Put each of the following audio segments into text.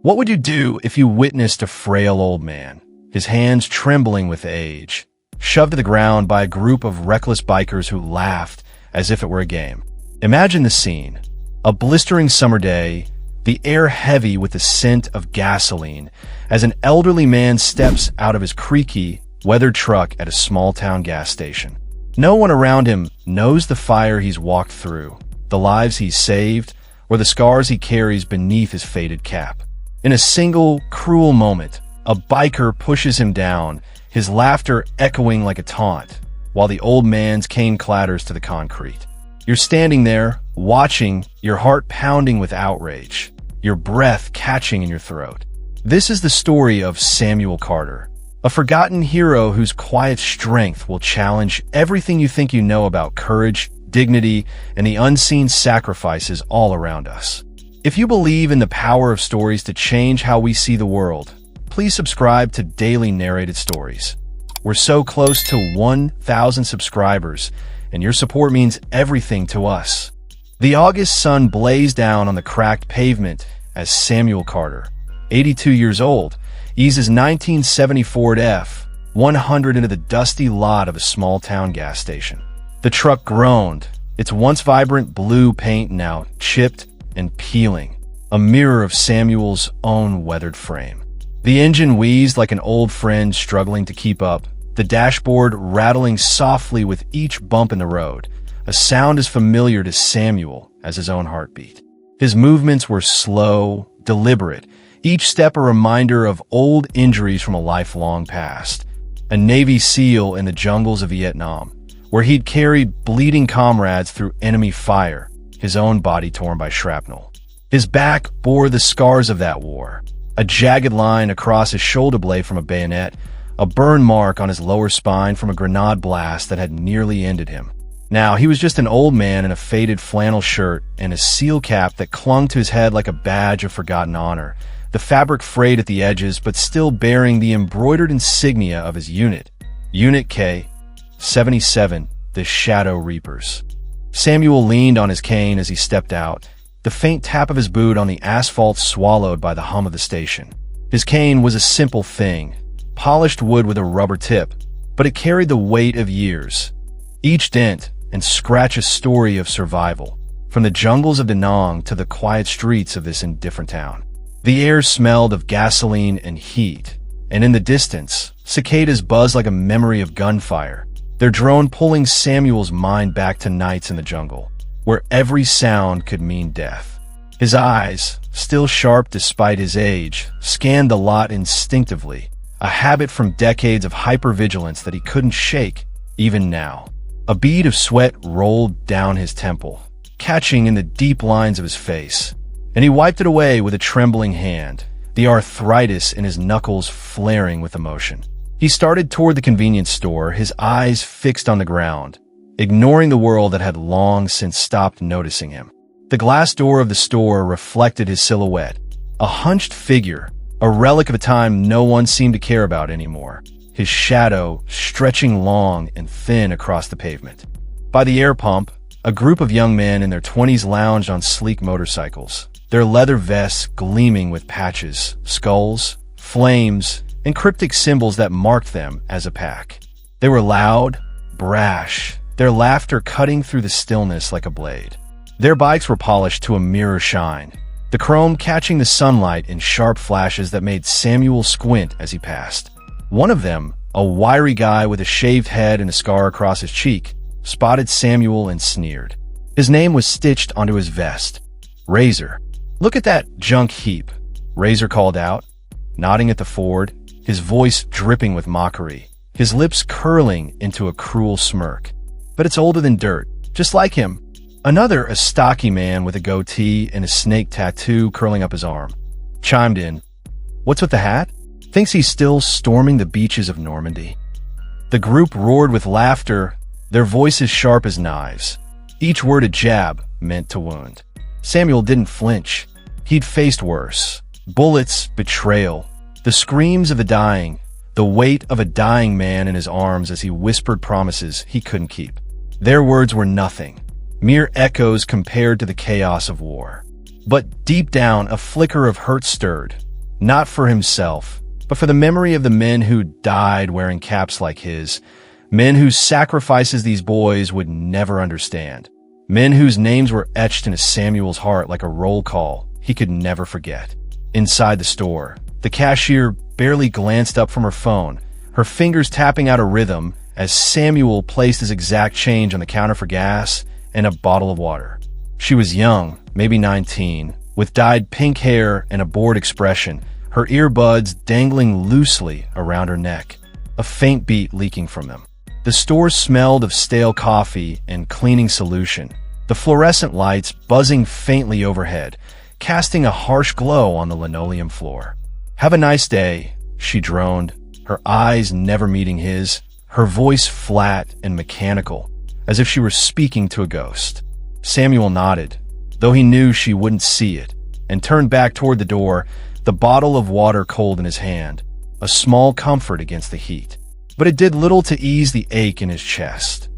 What would you do if you witnessed a frail old man, his hands trembling with age, shoved to the ground by a group of reckless bikers who laughed as if it were a game? Imagine the scene. A blistering summer day, the air heavy with the scent of gasoline, as an elderly man steps out of his creaky, weathered truck at a small-town gas station. No one around him knows the fire he's walked through, the lives he's saved, or the scars he carries beneath his faded cap. In a single, cruel moment, a biker pushes him down, his laughter echoing like a taunt, while the old man's cane clatters to the concrete. You're standing there, watching, your heart pounding with outrage, your breath catching in your throat. This is the story of Samuel Carter, a forgotten hero whose quiet strength will challenge everything you think you know about courage, dignity, and the unseen sacrifices all around us. If you believe in the power of stories to change how we see the world, please subscribe to Daily Narrated Stories. We're so close to 1,000 subscribers, and your support means everything to us. The August sun blazed down on the cracked pavement as Samuel Carter, 82 years old, eased his 1970 Ford F-100 into the dusty lot of a small-town gas station. The truck groaned, its once vibrant blue paint now chipped and peeling, a mirror of Samuel's own weathered frame. The engine wheezed like an old friend struggling to keep up, the dashboard rattling softly with each bump in the road, a sound as familiar to Samuel as his own heartbeat. His movements were slow, deliberate, each step a reminder of old injuries from a lifelong past. A Navy SEAL in the jungles of Vietnam, where he'd carried bleeding comrades through enemy fire, his own body torn by shrapnel. His back bore the scars of that war, a jagged line across his shoulder blade from a bayonet, a burn mark on his lower spine from a grenade blast that had nearly ended him. Now, he was just an old man in a faded flannel shirt and a seal cap that clung to his head like a badge of forgotten honor, the fabric frayed at the edges but still bearing the embroidered insignia of his unit, Unit K, 77, the Shadow Reapers. Samuel leaned on his cane as he stepped out, the faint tap of his boot on the asphalt swallowed by the hum of the station. His cane was a simple thing, polished wood with a rubber tip, but it carried the weight of years. Each dent and scratch a story of survival, from the jungles of Da Nang to the quiet streets of this indifferent town. The air smelled of gasoline and heat, and in the distance, cicadas buzzed like a memory of gunfire, their drone pulling Samuel's mind back to nights in the jungle, where every sound could mean death. His eyes, still sharp despite his age, scanned the lot instinctively, a habit from decades of hypervigilance that he couldn't shake, even now. A bead of sweat rolled down his temple, catching in the deep lines of his face, and he wiped it away with a trembling hand, the arthritis in his knuckles flaring with emotion. He started toward the convenience store, his eyes fixed on the ground, ignoring the world that had long since stopped noticing him. The glass door of the store reflected his silhouette, a hunched figure, a relic of a time no one seemed to care about anymore, his shadow stretching long and thin across the pavement. By the air pump, a group of young men in their 20s lounged on sleek motorcycles, their leather vests gleaming with patches, skulls, flames, and cryptic symbols that marked them as a pack. They were loud, brash, their laughter cutting through the stillness like a blade. Their bikes were polished to a mirror shine, the chrome catching the sunlight in sharp flashes that made Samuel squint as he passed. One of them, a wiry guy with a shaved head and a scar across his cheek, spotted Samuel and sneered. His name was stitched onto his vest. Razer. "Look at that junk heap," Razer called out, nodding at the Ford, his voice dripping with mockery, his lips curling into a cruel smirk. "But it's older than dirt, just like him." Another, a stocky man with a goatee and a snake tattoo curling up his arm, chimed in. "What's with the hat? Thinks he's still storming the beaches of Normandy." The group roared with laughter, their voices sharp as knives, each word a jab meant to wound. Samuel didn't flinch. He'd faced worse. Bullets, betrayal, the screams of the dying, the weight of a dying man in his arms as he whispered promises he couldn't keep. Their words were nothing, mere echoes compared to the chaos of war. But deep down, a flicker of hurt stirred, Not for himself, but for the memory of the men who died wearing caps like his, men whose sacrifices these boys would never understand, men whose names were etched into Samuel's heart like a roll call he could never forget. Inside the store, the cashier barely glanced up from her phone, her fingers tapping out a rhythm as Samuel placed his exact change on the counter for gas and a bottle of water. She was young, maybe 19, with dyed pink hair and a bored expression, her earbuds dangling loosely around her neck, a faint beat leaking from them. The store smelled of stale coffee and cleaning solution, the fluorescent lights buzzing faintly overhead, casting a harsh glow on the linoleum floor. "Have a nice day," she droned, her eyes never meeting his, her voice flat and mechanical, as if she were speaking to a ghost. Samuel nodded, though he knew she wouldn't see it, and turned back toward the door, the bottle of water cold in his hand, a small comfort against the heat. But it did little to ease the ache in his chest.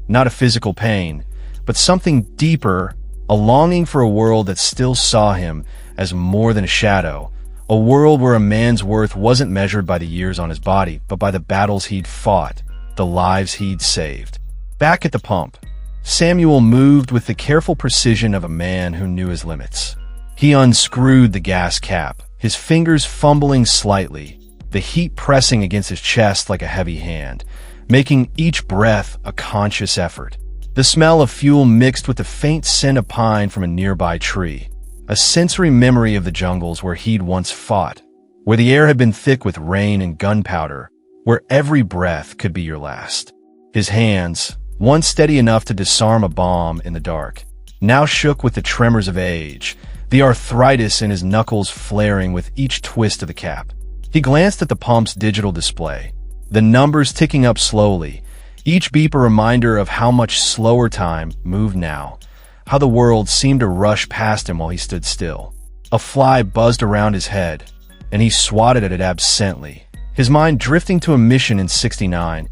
Not a physical pain, but something deeper, a longing for a world that still saw him as more than a shadow, a world where a man's worth wasn't measured by the years on his body, but by the battles he'd fought, the lives he'd saved. Back at the pump, Samuel moved with the careful precision of a man who knew his limits. He unscrewed the gas cap, his fingers fumbling slightly, the heat pressing against his chest like a heavy hand, making each breath a conscious effort. The smell of fuel mixed with the faint scent of pine from a nearby tree, a sensory memory of the jungles where he'd once fought, where the air had been thick with rain and gunpowder, where every breath could be your last. His hands, once steady enough to disarm a bomb in the dark, now shook with the tremors of age, the arthritis in his knuckles flaring with each twist of the cap. He glanced at the pump's digital display, the numbers ticking up slowly, each beep a reminder of how much slower time moved now, how the world seemed to rush past him while he stood still. A fly buzzed around his head, and he swatted at it absently, his mind drifting to a mission in '69,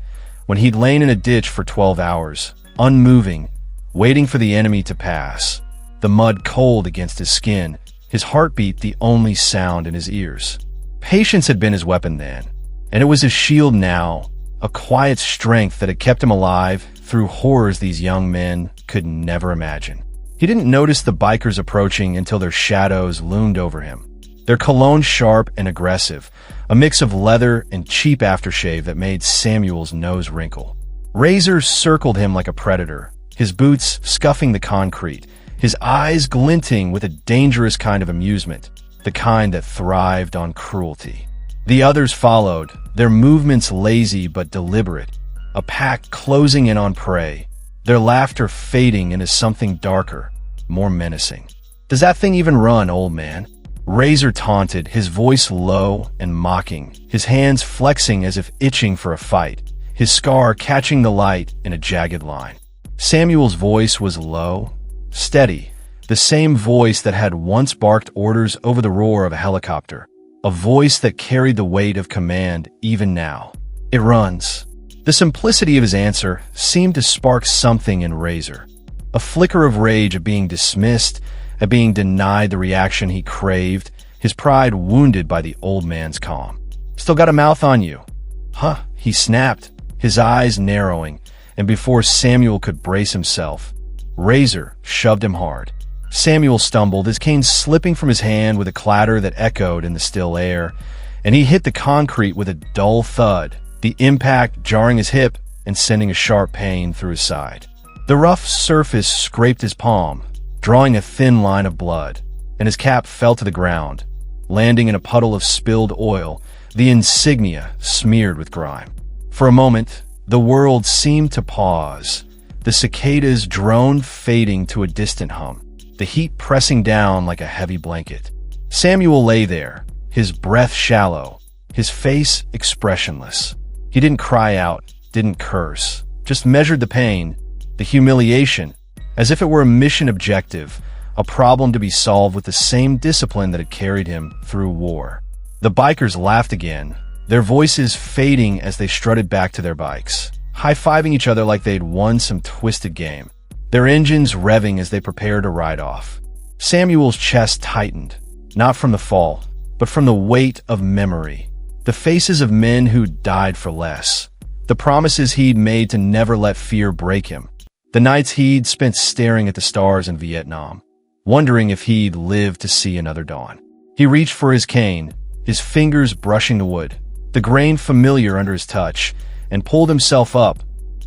when he'd lain in a ditch for 12 hours, unmoving, waiting for the enemy to pass, the mud cold against his skin, his heartbeat the only sound in his ears. Patience had been his weapon then, and it was his shield now, a quiet strength that had kept him alive through horrors these young men could never imagine. He didn't notice the bikers approaching until their shadows loomed over him, their cologne sharp and aggressive, a mix of leather and cheap aftershave that made Samuel's nose wrinkle. Razer circled him like a predator, his boots scuffing the concrete, his eyes glinting with a dangerous kind of amusement, the kind that thrived on cruelty. The others followed, their movements lazy but deliberate, a pack closing in on prey, their laughter fading into something darker, more menacing. "Does that thing even run, old man?" Razer taunted, his voice low and mocking, his hands flexing as if itching for a fight, his scar catching the light in a jagged line. Samuel's voice was low, steady, the same voice that had once barked orders over the roar of a helicopter, a voice that carried the weight of command even now. "It runs." The simplicity of his answer seemed to spark something in Razer, a flicker of rage at being dismissed, at being denied the reaction he craved, his pride wounded by the old man's calm. "Still got a mouth on you?" "Huh," he snapped, his eyes narrowing, and before Samuel could brace himself, Razer shoved him hard. Samuel stumbled, his cane slipping from his hand with a clatter that echoed in the still air, and he hit the concrete with a dull thud, the impact jarring his hip and sending a sharp pain through his side. The rough surface scraped his palm, drawing a thin line of blood, and his cap fell to the ground, landing in a puddle of spilled oil, the insignia smeared with grime. For a moment, the world seemed to pause, the cicadas droned fading to a distant hum, the heat pressing down like a heavy blanket. Samuel lay there, his breath shallow, his face expressionless. He didn't cry out, didn't curse, just measured the pain, the humiliation, as if it were a mission objective, a problem to be solved with the same discipline that had carried him through war. The bikers laughed again, their voices fading as they strutted back to their bikes, high-fiving each other like they'd won some twisted game, their engines revving as they prepared to ride off. Samuel's chest tightened, not from the fall, but from the weight of memory. The faces of men who died for less. The promises he'd made to never let fear break him. The nights he'd spent staring at the stars in Vietnam, wondering if he'd live to see another dawn. He reached for his cane, his fingers brushing the wood, the grain familiar under his touch, and pulled himself up,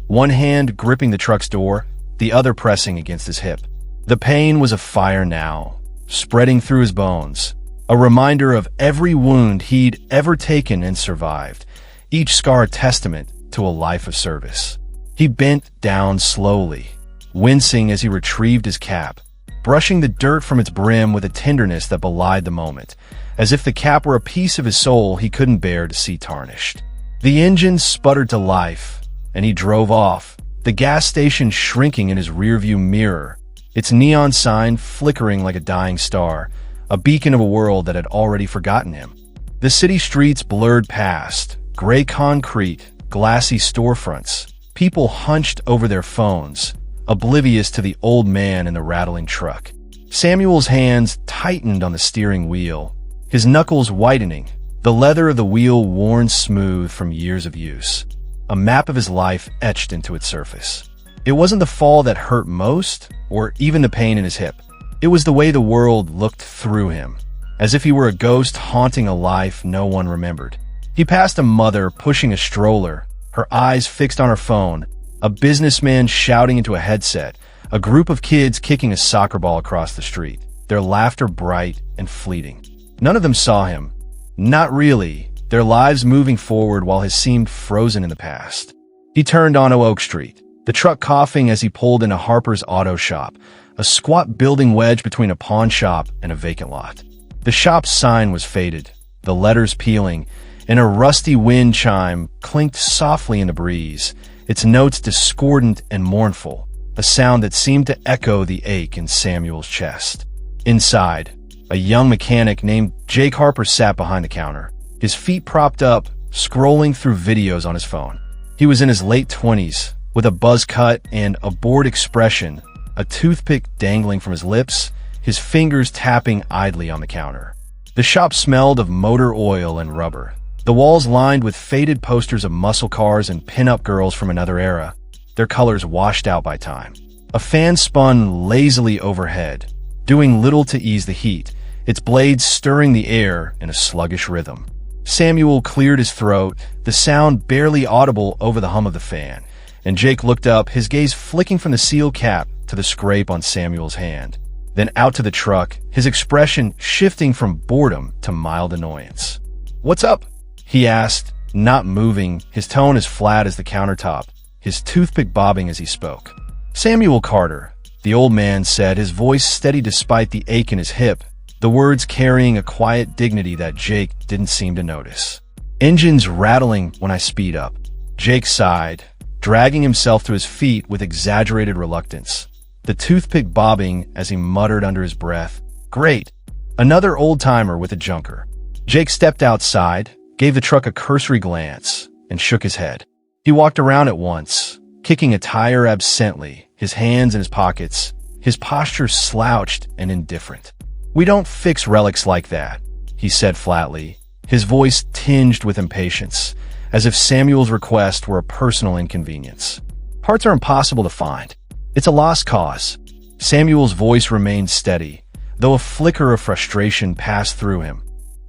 one hand gripping the truck's door, the other pressing against his hip. The pain was a fire now, spreading through his bones, a reminder of every wound he'd ever taken and survived, each scar a testament to a life of service. He bent down slowly, wincing as he retrieved his cap, brushing the dirt from its brim with a tenderness that belied the moment, as if the cap were a piece of his soul he couldn't bear to see tarnished. The engine sputtered to life, and he drove off, the gas station shrinking in his rearview mirror, its neon sign flickering like a dying star, a beacon of a world that had already forgotten him. The city streets blurred past, gray concrete, glassy storefronts, people hunched over their phones, oblivious to the old man in the rattling truck. Samuel's hands tightened on the steering wheel, his knuckles whitening, the leather of the wheel worn smooth from years of use, a map of his life etched into its surface. It wasn't the fall that hurt most, or even the pain in his hip. It was the way the world looked through him, as if he were a ghost haunting a life no one remembered. He passed a mother pushing a stroller, her eyes fixed on her phone, a businessman shouting into a headset, a group of kids kicking a soccer ball across the street, their laughter bright and fleeting. None of them saw him. Not really, their lives moving forward while his seemed frozen in the past. He turned onto Oak Street, the truck coughing as he pulled into Harper's Auto Shop, a squat building wedged between a pawn shop and a vacant lot. The shop's sign was faded, the letters peeling, and a rusty wind chime clinked softly in the breeze, its notes discordant and mournful, a sound that seemed to echo the ache in Samuel's chest. Inside, a young mechanic named Jake Harper sat behind the counter, his feet propped up, scrolling through videos on his phone. He was in his late 20s, with a buzz cut and a bored expression, a toothpick dangling from his lips, his fingers tapping idly on the counter. The shop smelled of motor oil and rubber, the walls lined with faded posters of muscle cars and pin-up girls from another era, their colors washed out by time. A fan spun lazily overhead, doing little to ease the heat, its blades stirring the air in a sluggish rhythm. Samuel cleared his throat, the sound barely audible over the hum of the fan, and Jake looked up, his gaze flicking from the seal cap to the scrape on Samuel's hand, then out to the truck, his expression shifting from boredom to mild annoyance. "What's up?" he asked, not moving, his tone as flat as the countertop, his toothpick bobbing as he spoke. "Samuel Carter," the old man said, his voice steady despite the ache in his hip, the words carrying a quiet dignity that Jake didn't seem to notice. "Engines rattling when I speed up." Jake sighed, dragging himself to his feet with exaggerated reluctance, the toothpick bobbing as he muttered under his breath, "Great, another old-timer with a junker." Jake stepped outside, gave the truck a cursory glance, and shook his head. He walked around it once, kicking a tire absently, his hands in his pockets, his posture slouched and indifferent. "We don't fix relics like that," he said flatly, his voice tinged with impatience, as if Samuel's request were a personal inconvenience. "Parts are impossible to find. It's a lost cause." Samuel's voice remained steady, though a flicker of frustration passed through him.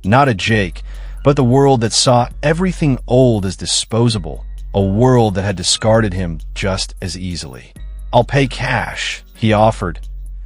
Not at Jake, but the world that saw everything old as disposable, a world that had discarded him just as easily. "I'll pay cash," he offered,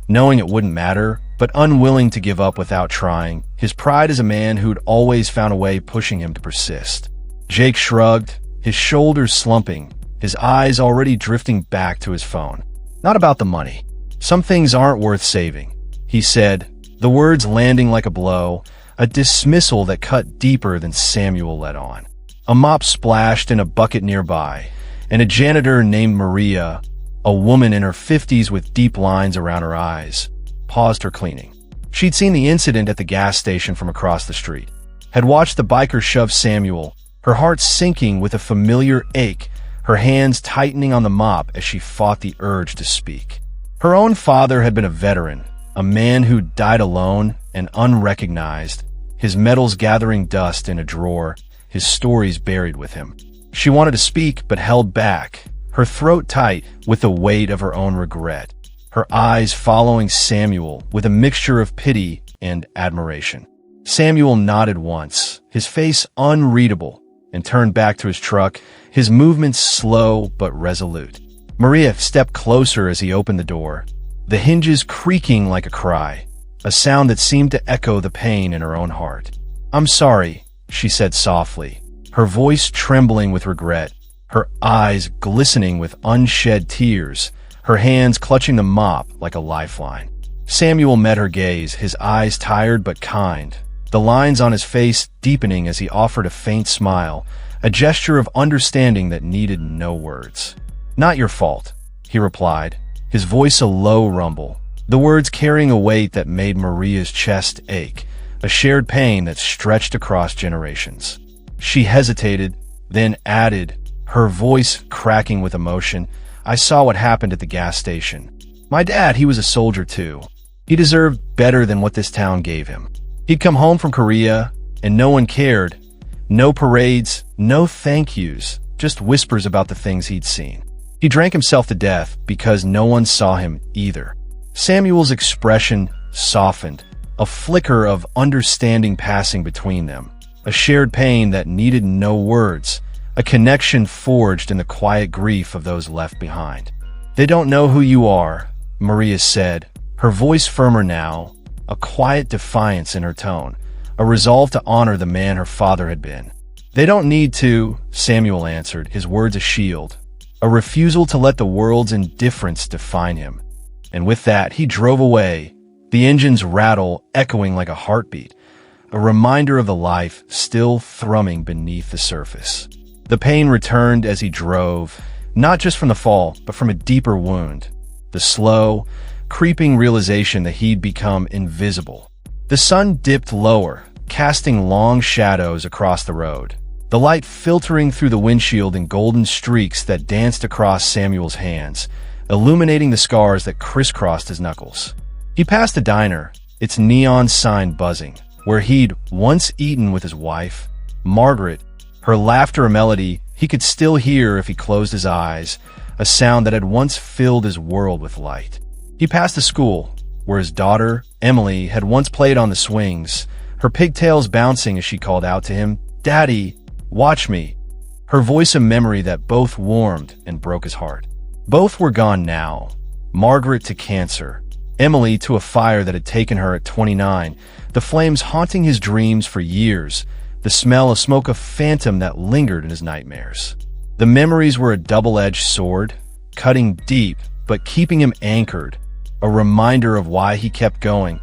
knowing it wouldn't matter, but unwilling to give up without trying, his pride as a man who'd always found a way pushing him to persist. Jake shrugged, his shoulders slumping, his eyes already drifting back to his phone. "Not about the money. Some things aren't worth saving," he said, the words landing like a blow, a dismissal that cut deeper than Samuel let on. A mop splashed in a bucket nearby, and a janitor named Maria, a woman in her 50s with deep lines around her eyes, paused her cleaning. She'd seen the incident at the gas station from across the street, had watched the biker shove Samuel, her heart sinking with a familiar ache, her hands tightening on the mop as she fought the urge to speak. Her own father had been a veteran, a man who died alone and unrecognized, his medals gathering dust in a drawer, his stories buried with him. She wanted to speak, but held back, her throat tight with the weight of her own regret, her eyes following Samuel with a mixture of pity and admiration. Samuel nodded once, his face unreadable, and turned back to his truck, his movements slow but resolute. Maria stepped closer as he opened the door, the hinges creaking like a cry, a sound that seemed to echo the pain in her own heart. "I'm sorry," she said softly, her voice trembling with regret, her eyes glistening with unshed tears, her hands clutching the mop like a lifeline. Samuel met her gaze, his eyes tired but kind, the lines on his face deepening as he offered a faint smile, a gesture of understanding that needed no words. "Not your fault," he replied, his voice a low rumble, the words carrying a weight that made Maria's chest ache, a shared pain that stretched across generations. She hesitated, then added, her voice cracking with emotion, "I saw what happened at the gas station. My dad, he was a soldier too. He deserved better than what this town gave him. He'd come home from Korea, and no one cared. No parades, no thank yous, just whispers about the things he'd seen. He drank himself to death because no one saw him either." Samuel's expression softened, a flicker of understanding passing between them, a shared pain that needed no words, a connection forged in the quiet grief of those left behind. "They don't know who you are," Maria said, her voice firmer now, a quiet defiance in her tone, a resolve to honor the man her father had been. "They don't need to," Samuel answered, his words a shield, a refusal to let the world's indifference define him. And with that, he drove away, the engine's rattle echoing like a heartbeat, a reminder of the life still thrumming beneath the surface. The pain returned as he drove, not just from the fall, but from a deeper wound, the slow, creeping realization that he'd become invisible. The sun dipped lower, casting long shadows across the road, the light filtering through the windshield in golden streaks that danced across Samuel's hands, illuminating the scars that crisscrossed his knuckles. He passed a diner, its neon sign buzzing, where he'd once eaten with his wife, Margaret, her laughter a melody he could still hear if he closed his eyes, a sound that had once filled his world with light. He passed a school, where his daughter, Emily, had once played on the swings, her pigtails bouncing as she called out to him, "Daddy, watch me," her voice a memory that both warmed and broke his heart. Both were gone now, Margaret to cancer, Emily to a fire that had taken her at 29, the flames haunting his dreams for years, the smell of smoke a phantom that lingered in his nightmares. The memories were a double-edged sword, cutting deep but keeping him anchored, a reminder of why he kept going,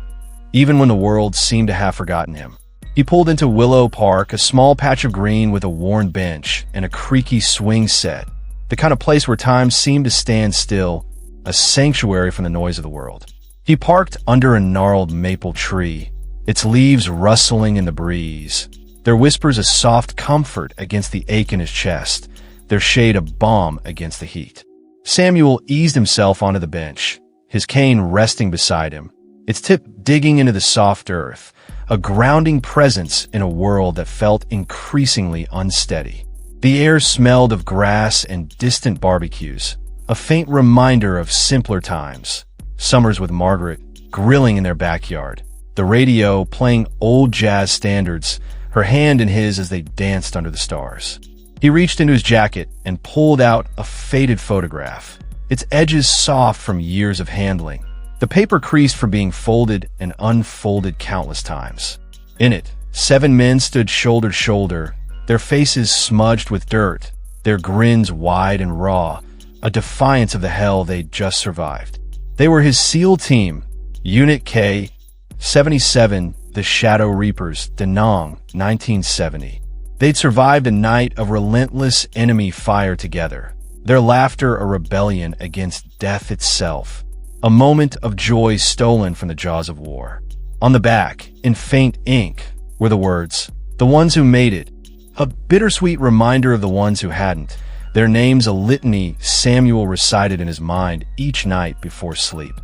even when the world seemed to have forgotten him. He pulled into Willow Park, a small patch of green with a worn bench and a creaky swing set, the kind of place where time seemed to stand still, a sanctuary from the noise of the world. He parked under a gnarled maple tree, its leaves rustling in the breeze, their whispers a soft comfort against the ache in his chest, their shade a balm against the heat. Samuel eased himself onto the bench, his cane resting beside him, its tip digging into the soft earth, a grounding presence in a world that felt increasingly unsteady. The air smelled of grass and distant barbecues, a faint reminder of simpler times, summers with Margaret, grilling in their backyard, the radio playing old jazz standards, her hand in his as they danced under the stars. He reached into his jacket and pulled out a faded photograph, its edges soft from years of handling, the paper creased from being folded and unfolded countless times. In it, 7 men stood shoulder to shoulder, their faces smudged with dirt, their grins wide and raw, a defiance of the hell they'd just survived. They were his SEAL team, Unit K, 77, the Shadow Reapers, Da Nang, 1970. They'd survived a night of relentless enemy fire together, their laughter a rebellion against death itself, a moment of joy stolen from the jaws of war. On the back, in faint ink, were the words, "The ones who made it," a bittersweet reminder of the ones who hadn't, their names a litany Samuel recited in his mind each night before sleep.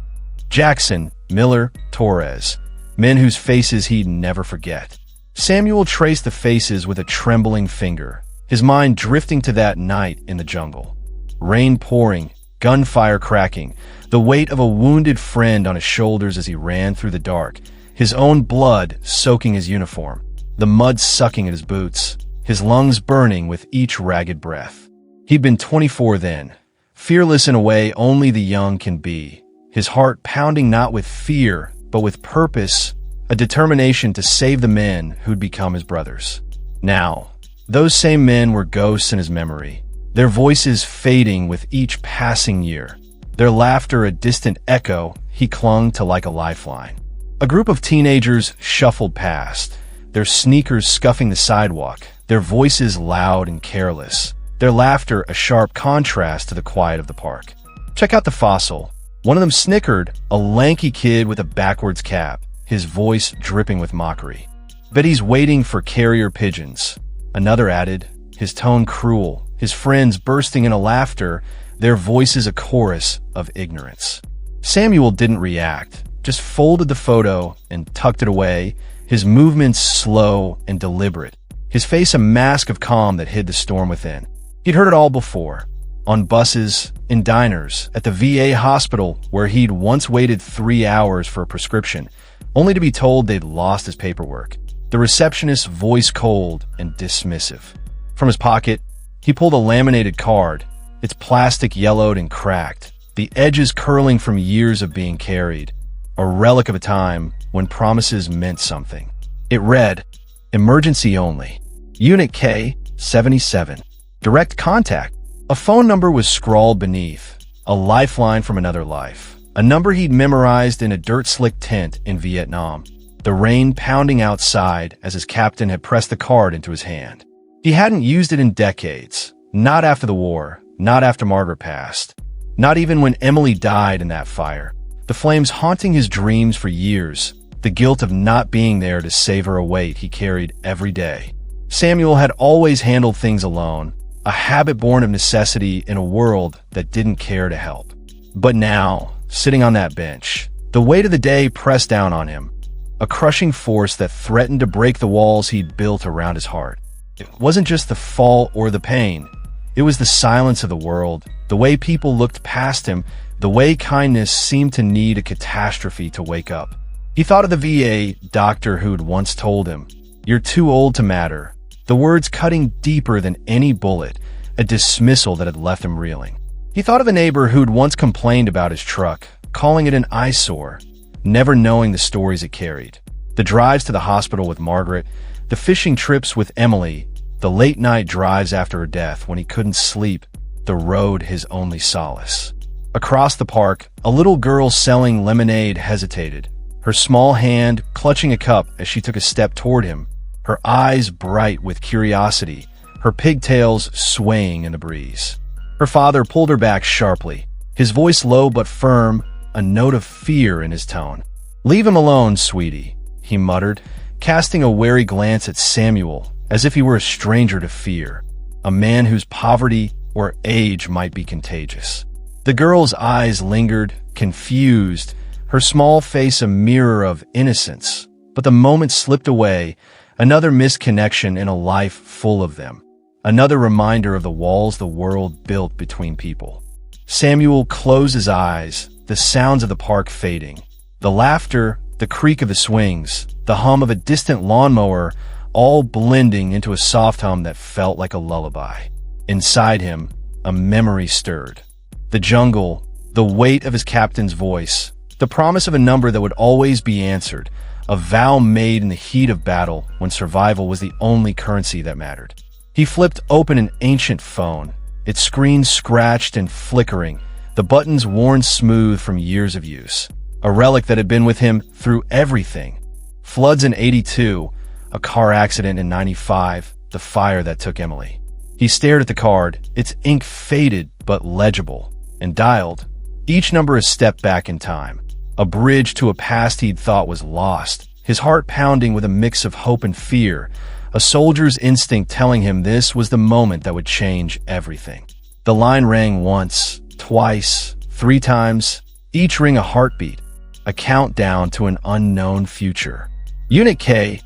Jackson, Miller, Torres, men whose faces he'd never forget. Samuel traced the faces with a trembling finger, his mind drifting to that night in the jungle. Rain pouring, gunfire cracking, the weight of a wounded friend on his shoulders as he ran through the dark, his own blood soaking his uniform, the mud sucking at his boots, his lungs burning with each ragged breath. He'd been 24 then, fearless in a way only the young can be, his heart pounding not with fear, but with purpose, a determination to save the men who'd become his brothers. Now, those same men were ghosts in his memory, their voices fading with each passing year, their laughter a distant echo he clung to like a lifeline. A group of teenagers shuffled past, their sneakers scuffing the sidewalk, their voices loud and careless, their laughter a sharp contrast to the quiet of the park. Check out the fossil. One of them snickered, a lanky kid with a backwards cap, his voice dripping with mockery. Bet he's waiting for carrier pigeons. Another added, his tone cruel, his friends bursting into laughter, their voices a chorus of ignorance. Samuel didn't react, just folded the photo and tucked it away, his movements slow and deliberate, his face a mask of calm that hid the storm within. He'd heard it all before, on buses, in diners, at the VA hospital where he'd once waited 3 hours for a prescription, only to be told they'd lost his paperwork. The receptionist's voice cold and dismissive. From his pocket, he pulled a laminated card, its plastic yellowed and cracked, the edges curling from years of being carried, a relic of a time when promises meant something. It read, "Emergency only. Unit K, 77. Direct contact." A phone number was scrawled beneath, a lifeline from another life, a number he'd memorized in a dirt-slick tent in Vietnam, the rain pounding outside as his captain had pressed the card into his hand. He hadn't used it in decades, not after the war, not after Margaret passed, not even when Emily died in that fire. The flames haunting his dreams for years, the guilt of not being there to savor a weight he carried every day. Samuel had always handled things alone, a habit born of necessity in a world that didn't care to help. But now, sitting on that bench, the weight of the day pressed down on him, a crushing force that threatened to break the walls he'd built around his heart. It wasn't just the fall or the pain. It was the silence of the world, the way people looked past him, the way kindness seemed to need a catastrophe to wake up. He thought of the VA doctor who'd once told him, "You're too old to matter." The words cutting deeper than any bullet, a dismissal that had left him reeling. He thought of a neighbor who'd once complained about his truck, calling it an eyesore, never knowing the stories it carried. The drives to the hospital with Margaret, the fishing trips with Emily, the late-night drives after her death when he couldn't sleep, the road his only solace. Across the park, a little girl selling lemonade hesitated, her small hand clutching a cup as she took a step toward him, her eyes bright with curiosity, her pigtails swaying in the breeze. Her father pulled her back sharply, his voice low but firm, a note of fear in his tone. "Leave him alone, sweetie," he muttered, casting a wary glance at Samuel, as if he were a stranger to fear, a man whose poverty or age might be contagious. The girl's eyes lingered, confused, her small face a mirror of innocence, but the moment slipped away, another missed connection in a life full of them, another reminder of the walls the world built between people. Samuel closed his eyes, the sounds of the park fading, the laughter, the creak of the swings, the hum of a distant lawnmower, all blending into a soft hum that felt like a lullaby. Inside him, a memory stirred. The jungle, the weight of his captain's voice, the promise of a number that would always be answered, a vow made in the heat of battle when survival was the only currency that mattered. He flipped open an ancient phone, its screen scratched and flickering, the buttons worn smooth from years of use, a relic that had been with him through everything. Floods in '82, a car accident in '95, the fire that took Emily. He stared at the card, its ink faded but legible, and dialed, each number a step back in time, a bridge to a past he'd thought was lost, his heart pounding with a mix of hope and fear, a soldier's instinct telling him this was the moment that would change everything. The line rang once, twice, 3 times, each ring a heartbeat, a countdown to an unknown future. Unit K,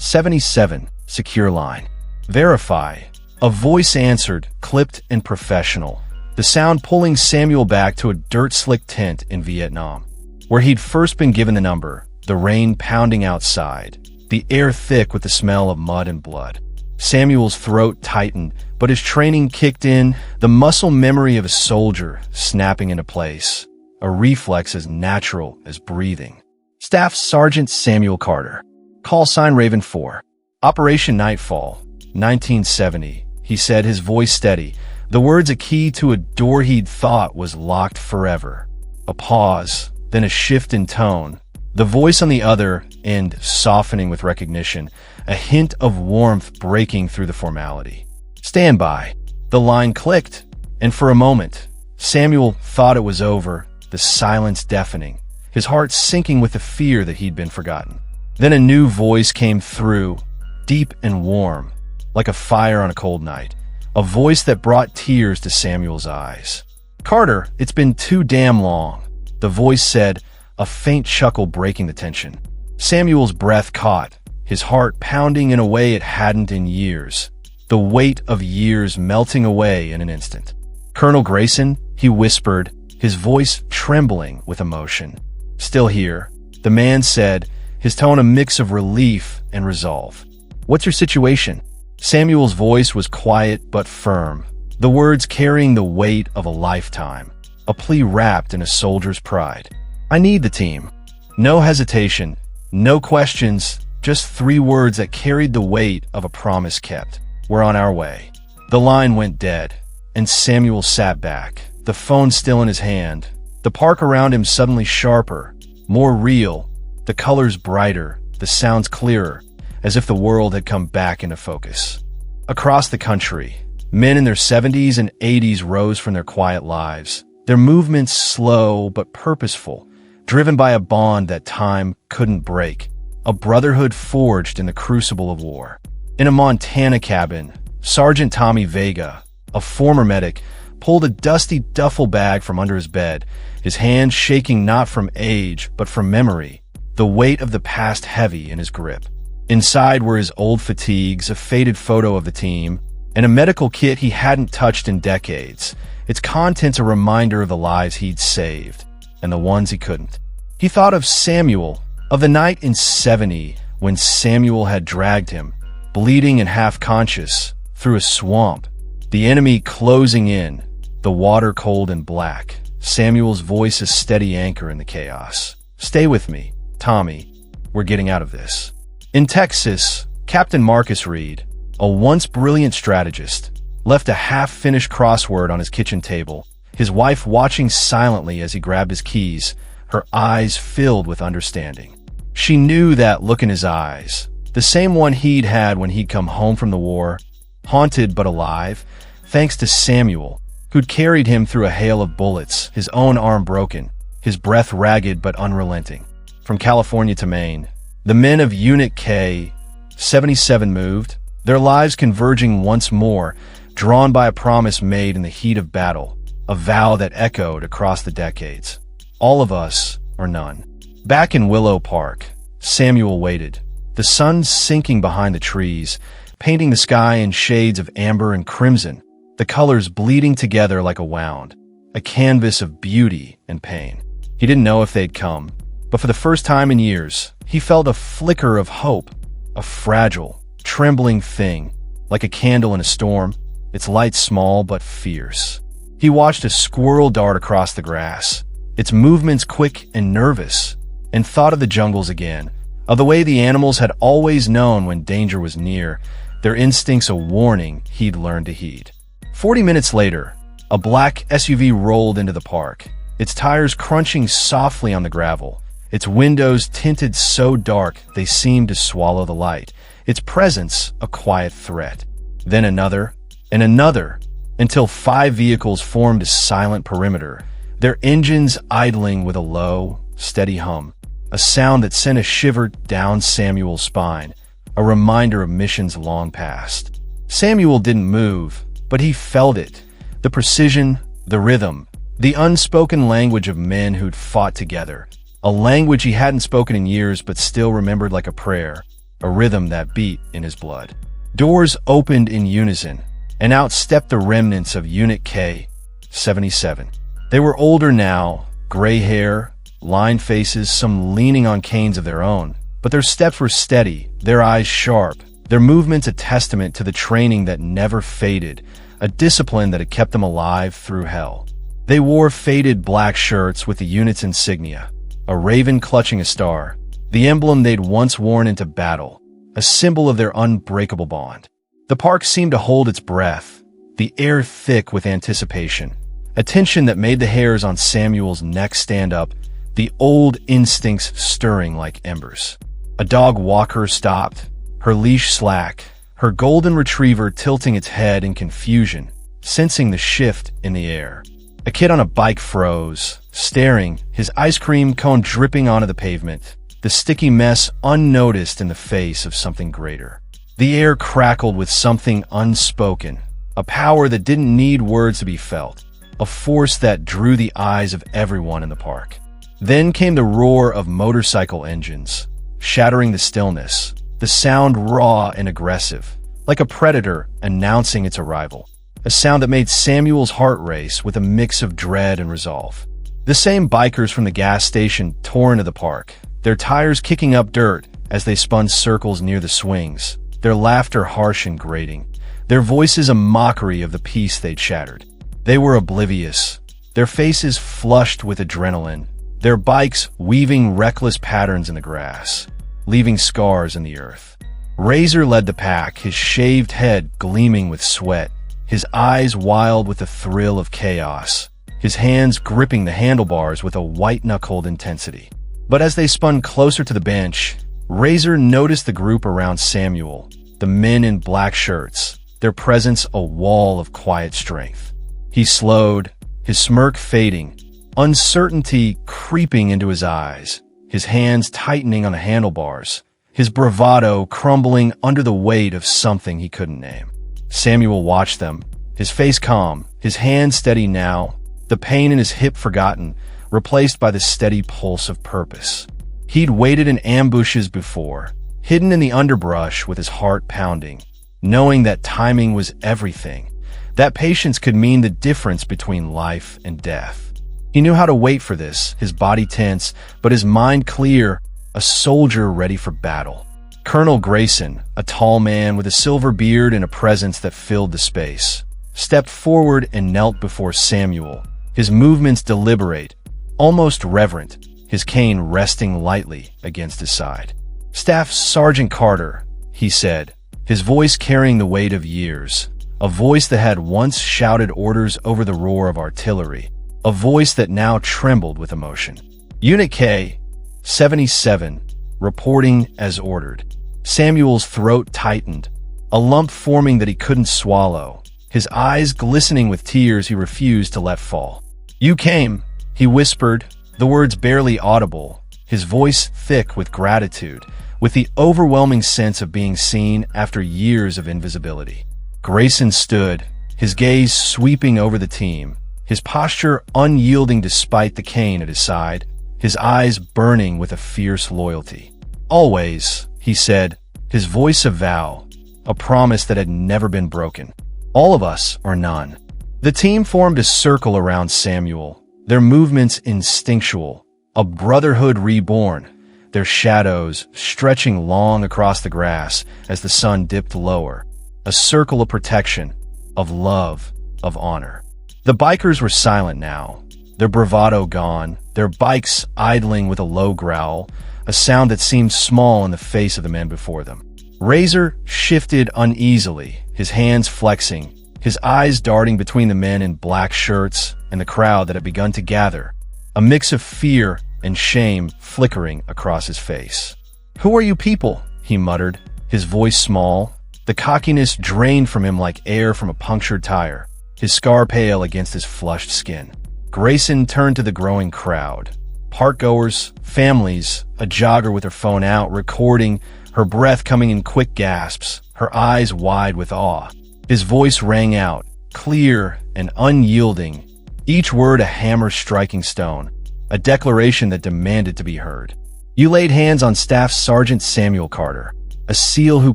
77, secure line. Verify. A voice answered, clipped and professional, the sound pulling Samuel back to a dirt-slick tent in Vietnam, where he'd first been given the number, the rain pounding outside, the air thick with the smell of mud and blood. Samuel's throat tightened, but his training kicked in, the muscle memory of a soldier snapping into place, a reflex as natural as breathing. Staff Sergeant Samuel Carter. Call sign Raven 4. Operation Nightfall, 1970. He said, his voice steady, the words a key to a door he'd thought was locked forever. A pause, then a shift in tone. The voice on the other end softening with recognition, a hint of warmth breaking through the formality. Stand by. The line clicked, and for a moment, Samuel thought it was over, the silence deafening, his heart sinking with the fear that he'd been forgotten. Then a new voice came through, deep and warm, like a fire on a cold night, a voice that brought tears to Samuel's eyes. Carter, it's been too damn long, the voice said, a faint chuckle breaking the tension. Samuel's breath caught, his heart pounding in a way it hadn't in years, the weight of years melting away in an instant. Colonel Grayson, he whispered, his voice trembling with emotion. Still here, the man said, his tone a mix of relief and resolve. What's your situation? Samuel's voice was quiet but firm, the words carrying the weight of a lifetime, a plea wrapped in a soldier's pride. I need the team. No hesitation, no questions, just 3 words that carried the weight of a promise kept. We're on our way. The line went dead, and Samuel sat back, the phone still in his hand, the park around him suddenly sharper, more real, the colors brighter, the sounds clearer, as if the world had come back into focus. Across the country, men in their 70s and 80s rose from their quiet lives, their movements slow but purposeful, driven by a bond that time couldn't break, a brotherhood forged in the crucible of war. In a Montana cabin, Sergeant Tommy Vega, a former medic, pulled a dusty duffel bag from under his bed, his hands shaking not from age but from memory, the weight of the past heavy in his grip. Inside were his old fatigues, a faded photo of the team, and a medical kit he hadn't touched in decades, its contents a reminder of the lives he'd saved, and the ones he couldn't. He thought of Samuel, of the night in 70 when Samuel had dragged him, bleeding and half-conscious, through a swamp, the enemy closing in, the water cold and black, Samuel's voice a steady anchor in the chaos. Stay with me, Tommy, we're getting out of this. In Texas, Captain Marcus Reed, a once brilliant strategist, left a half-finished crossword on his kitchen table, his wife watching silently as he grabbed his keys, her eyes filled with understanding. She knew that look in his eyes, the same one he'd had when he'd come home from the war, haunted but alive, thanks to Samuel, who'd carried him through a hail of bullets, his own arm broken, his breath ragged but unrelenting. From California to Maine, the men of Unit K, 77 moved, their lives converging once more, drawn by a promise made in the heat of battle, a vow that echoed across the decades. All of us or none. Back in Willow Park, Samuel waited, the sun sinking behind the trees, painting the sky in shades of amber and crimson, the colors bleeding together like a wound, a canvas of beauty and pain. He didn't know if they'd come, but for the first time in years, he felt a flicker of hope, a fragile, trembling thing, like a candle in a storm, its light small but fierce. He watched a squirrel dart across the grass, its movements quick and nervous, and thought of the jungles again, of the way the animals had always known when danger was near, their instincts a warning he'd learned to heed. 40 minutes later, a black SUV rolled into the park, its tires crunching softly on the gravel, its windows tinted so dark they seemed to swallow the light, its presence a quiet threat. Then another, and another, until 5 vehicles formed a silent perimeter, their engines idling with a low, steady hum, a sound that sent a shiver down Samuel's spine, a reminder of missions long past. Samuel didn't move, but he felt it, the precision, the rhythm, the unspoken language of men who'd fought together, a language he hadn't spoken in years but still remembered like a prayer. a rhythm that beat in his blood. Doors opened in unison, and out stepped the remnants of Unit K, 77. They were older now, gray hair, lined faces, some leaning on canes of their own, but their steps were steady, their eyes sharp, their movements a testament to the training that never faded, a discipline that had kept them alive through hell. They wore faded black shirts with the unit's insignia, a raven clutching a star, the emblem they'd once worn into battle, a symbol of their unbreakable bond. The park seemed to hold its breath, the air thick with anticipation, a tension that made the hairs on Samuel's neck stand up, the old instincts stirring like embers. A dog walker stopped, her leash slack, her golden retriever tilting its head in confusion, sensing the shift in the air. A kid on a bike froze, staring, his ice cream cone dripping onto the pavement, the sticky mess unnoticed in the face of something greater. The air crackled with something unspoken, a power that didn't need words to be felt, a force that drew the eyes of everyone in the park. Then came the roar of motorcycle engines, shattering the stillness, the sound raw and aggressive, like a predator announcing its arrival, a sound that made Samuel's heart race with a mix of dread and resolve. The same bikers from the gas station tore into the park, their tires kicking up dirt as they spun circles near the swings, their laughter harsh and grating, their voices a mockery of the peace they'd shattered. They were oblivious, their faces flushed with adrenaline, their bikes weaving reckless patterns in the grass, leaving scars in the earth. Razer led the pack, his shaved head gleaming with sweat, his eyes wild with the thrill of chaos, his hands gripping the handlebars with a white-knuckled intensity. But as they spun closer to the bench, Razer noticed the group around Samuel, the men in black shirts, their presence a wall of quiet strength. He slowed, his smirk fading, uncertainty creeping into his eyes, his hands tightening on the handlebars, his bravado crumbling under the weight of something he couldn't name. Samuel watched them, his face calm, his hands steady now, the pain in his hip forgotten, replaced by the steady pulse of purpose. He'd waited in ambushes before, hidden in the underbrush with his heart pounding, knowing that timing was everything, that patience could mean the difference between life and death. He knew how to wait for this, his body tense, but his mind clear, a soldier ready for battle. Colonel Grayson, a tall man with a silver beard and a presence that filled the space, stepped forward and knelt before Samuel, his movements deliberate, almost reverent, his cane resting lightly against his side. "Staff Sergeant Carter," he said, his voice carrying the weight of years, a voice that had once shouted orders over the roar of artillery, a voice that now trembled with emotion. "Unit K, 77, reporting as ordered." Samuel's throat tightened, a lump forming that he couldn't swallow, his eyes glistening with tears he refused to let fall. "You came," he whispered, the words barely audible, his voice thick with gratitude, with the overwhelming sense of being seen after years of invisibility. Grayson stood, his gaze sweeping over the team, his posture unyielding despite the cane at his side, his eyes burning with a fierce loyalty. "Always," he said, his voice a vow, a promise that had never been broken. "All of us or none." The team formed a circle around Samuel, their movements instinctual, a brotherhood reborn, their shadows stretching long across the grass as the sun dipped lower, a circle of protection, of love, of honor. The bikers were silent now, their bravado gone, their bikes idling with a low growl, a sound that seemed small in the face of the men before them. Razer shifted uneasily, his hands flexing, his eyes darting between the men in black shirts and the crowd that had begun to gather, a mix of fear and shame flickering across his face. "Who are you people?" he muttered, his voice small, the cockiness drained from him like air from a punctured tire, his scar pale against his flushed skin. Grayson turned to the growing crowd. Parkgoers, families, a jogger with her phone out, recording, her breath coming in quick gasps, her eyes wide with awe. His voice rang out, clear and unyielding, each word a hammer striking stone, a declaration that demanded to be heard. "You laid hands on Staff Sergeant Samuel Carter. a SEAL who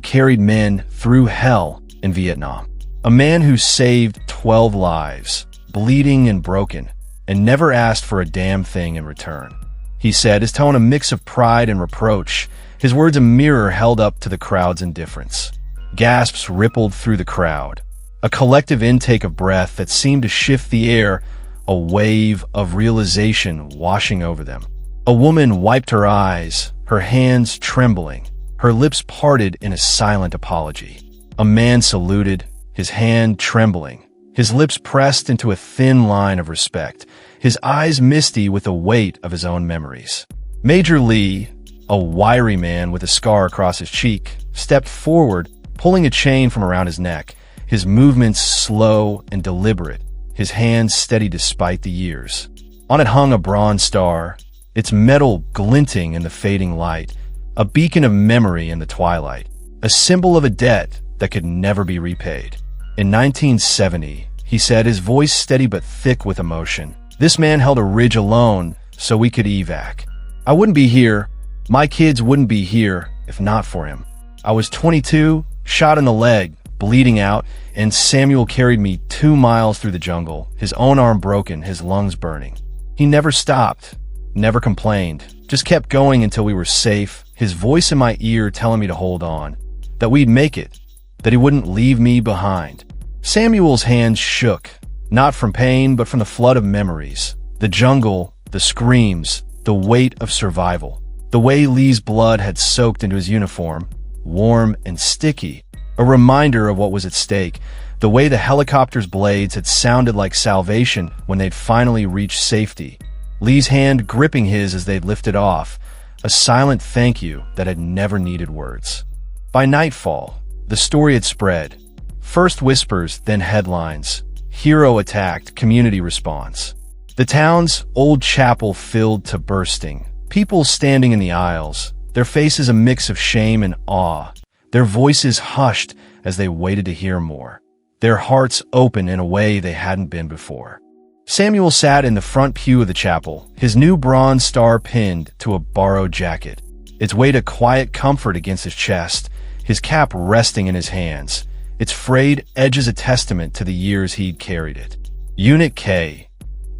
carried men through hell in Vietnam, a man who saved 12 lives, bleeding and broken, and never asked for a damn thing in return. He said, his tone a mix of pride and reproach, his words a mirror held up to the crowd's indifference. Gasps rippled through the crowd, a collective intake of breath that seemed to shift the air, a wave of realization washing over them. A woman wiped her eyes, her hands trembling, her lips parted in a silent apology. A man saluted, his hand trembling, his lips pressed into a thin line of respect, his eyes misty with the weight of his own memories. Major Lee, a wiry man with a scar across his cheek, stepped forward, pulling a chain from around his neck, his movements slow and deliberate, his hands steady despite the years. On it hung a bronze star, its metal glinting in the fading light, a beacon of memory in the twilight, a symbol of a debt that could never be repaid. In 1970, he said, his voice steady but thick with emotion, this man held a ridge alone so we could evac. I wouldn't be here, my kids wouldn't be here if not for him. I was 22, shot in the leg, bleeding out, and Samuel carried me 2 miles through the jungle, his own arm broken, his lungs burning. He never stopped, never complained, just kept going until we were safe, his voice in my ear telling me to hold on, that we'd make it, that he wouldn't leave me behind. Samuel's hands shook, not from pain, but from the flood of memories. The jungle, the screams, the weight of survival. The way Lee's blood had soaked into his uniform, warm and sticky, a reminder of what was at stake. The way the helicopter's blades had sounded like salvation when they'd finally reached safety. Lee's hand gripping his as they'd lifted off, a silent thank you that had never needed words. By nightfall, the story had spread. First whispers, then headlines. Hero attacked, community response. The town's old chapel filled to bursting. People standing in the aisles, their faces a mix of shame and awe, their voices hushed as they waited to hear more, their hearts open in a way they hadn't been before. Samuel sat in the front pew of the chapel, his new bronze star pinned to a borrowed jacket, its weight a quiet comfort against his chest, his cap resting in his hands, its frayed edges a testament to the years he'd carried it. Unit K,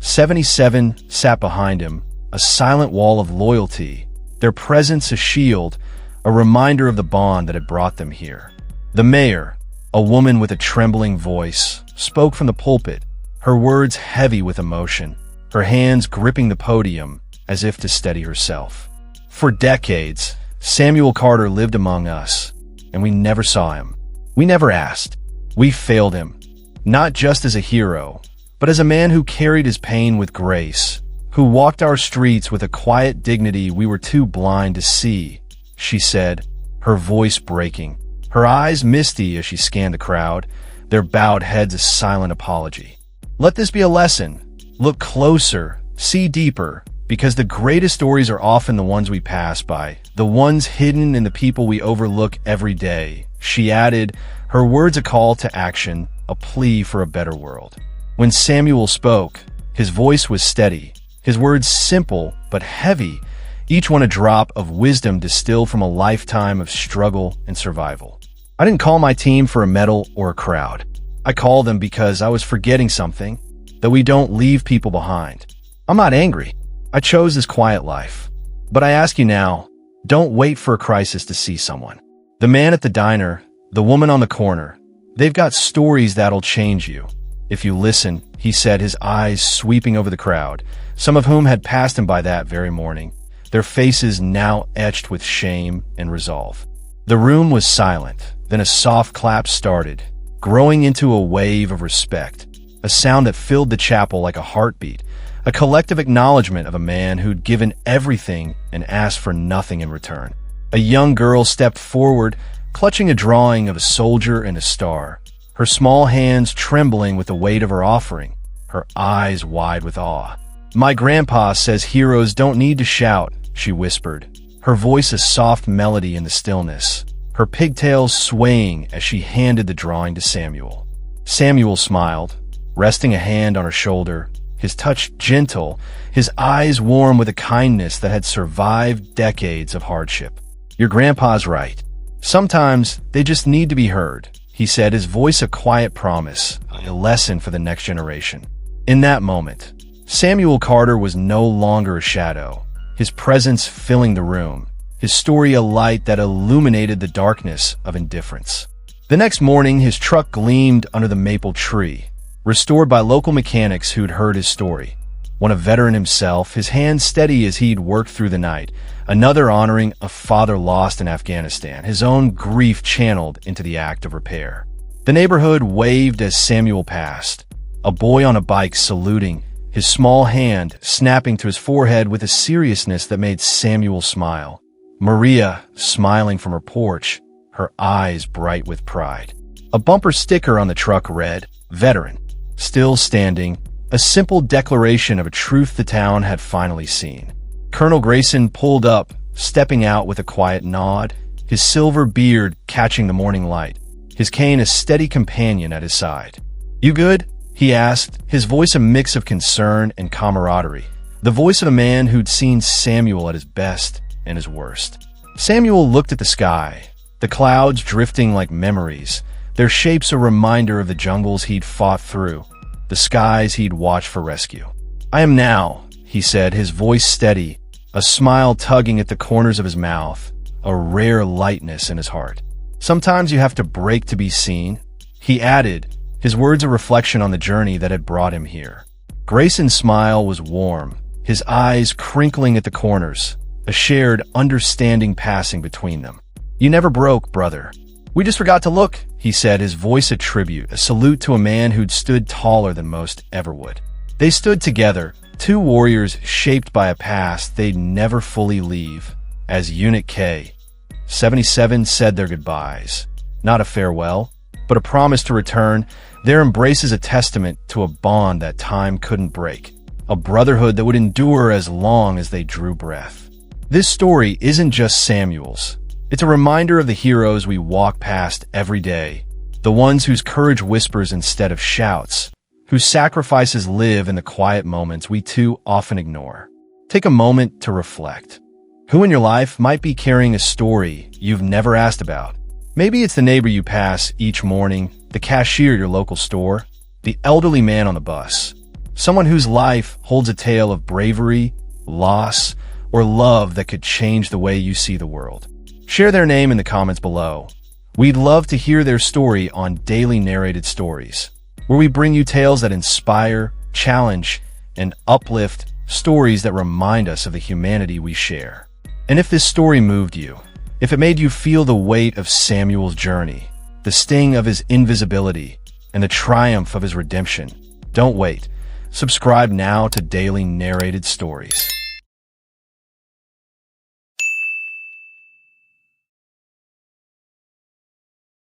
77, sat behind him, a silent wall of loyalty, their presence a shield, a reminder of the bond that had brought them here. The mayor, a woman with a trembling voice, spoke from the pulpit, her words heavy with emotion, her hands gripping the podium as if to steady herself. For decades, Samuel Carter lived among us, and we never saw him. We never asked. We failed him, not just as a hero, but as a man who carried his pain with grace, who walked our streets with a quiet dignity we were too blind to see, she said, her voice breaking, her eyes misty as she scanned the crowd, their bowed heads a silent apology. Let this be a lesson. Look closer, see deeper, because the greatest stories are often the ones we pass by, the ones hidden in the people we overlook every day, she added, her words a call to action, a plea for a better world. When Samuel spoke, his voice was steady, his words simple but heavy, each one a drop of wisdom distilled from a lifetime of struggle and survival. I didn't call my team for a medal or a crowd. I called them because I was forgetting something, that we don't leave people behind. I'm not angry. I chose this quiet life. But I ask you now, don't wait for a crisis to see someone. The man at the diner, the woman on the corner, they've got stories that'll change you. If you listen, he said, his eyes sweeping over the crowd, some of whom had passed him by that very morning, their faces now etched with shame and resolve. The room was silent, then a soft clap started, growing into a wave of respect, a sound that filled the chapel like a heartbeat, a collective acknowledgement of a man who'd given everything and asked for nothing in return. A young girl stepped forward, clutching a drawing of a soldier and a star, her small hands trembling with the weight of her offering, her eyes wide with awe. My grandpa says heroes don't need to shout, she whispered, her voice a soft melody in the stillness, her pigtails swaying as she handed the drawing to Samuel. Samuel smiled, resting a hand on her shoulder, his touch gentle, his eyes warm with a kindness that had survived decades of hardship. Your grandpa's right. Sometimes they just need to be heard, he said, his voice a quiet promise, a lesson for the next generation. In that moment, Samuel Carter was no longer a shadow, his presence filling the room, his story a light that illuminated the darkness of indifference. The next morning, his truck gleamed under the maple tree, restored by local mechanics who'd heard his story. One a veteran himself, his hands steady as he'd worked through the night, another honoring a father lost in Afghanistan, his own grief channeled into the act of repair. The neighborhood waved as Samuel passed, a boy on a bike saluting, his small hand snapping to his forehead with a seriousness that made Samuel smile. Maria, smiling from her porch, her eyes bright with pride. A bumper sticker on the truck read, "Veteran, still standing," a simple declaration of a truth the town had finally seen. Colonel Grayson pulled up, stepping out with a quiet nod, his silver beard catching the morning light, his cane a steady companion at his side. "You good?" he asked, his voice a mix of concern and camaraderie, the voice of a man who'd seen Samuel at his best and his worst. Samuel looked at the sky, the clouds drifting like memories, their shapes a reminder of the jungles he'd fought through, the skies he'd watched for rescue. "I am now," he said, his voice steady, a smile tugging at the corners of his mouth, a rare lightness in his heart. "Sometimes you have to break to be seen," he added, his words a reflection on the journey that had brought him here. Grayson's smile was warm, his eyes crinkling at the corners, a shared understanding passing between them. "You never broke, brother. We just forgot to look," he said, his voice a tribute, a salute to a man who'd stood taller than most ever would. They stood together, two warriors shaped by a past they'd never fully leave, as Unit K. 77 said their goodbyes. Not a farewell, but a promise to return. Their embrace is a testament to a bond that time couldn't break, a brotherhood that would endure as long as they drew breath. This story isn't just Samuel's. It's a reminder of the heroes we walk past every day, the ones whose courage whispers instead of shouts, whose sacrifices live in the quiet moments we too often ignore. Take a moment to reflect. Who in your life might be carrying a story you've never asked about? Maybe it's the neighbor you pass each morning, the cashier at your local store, the elderly man on the bus, someone whose life holds a tale of bravery, loss, or love that could change the way you see the world. Share their name in the comments below. We'd love to hear their story on Daily Narrated Stories, where we bring you tales that inspire, challenge, and uplift, stories that remind us of the humanity we share. And if this story moved you, if it made you feel the weight of Samuel's journey, the sting of his invisibility, and the triumph of his redemption, don't wait. Subscribe now to Daily Narrated Stories.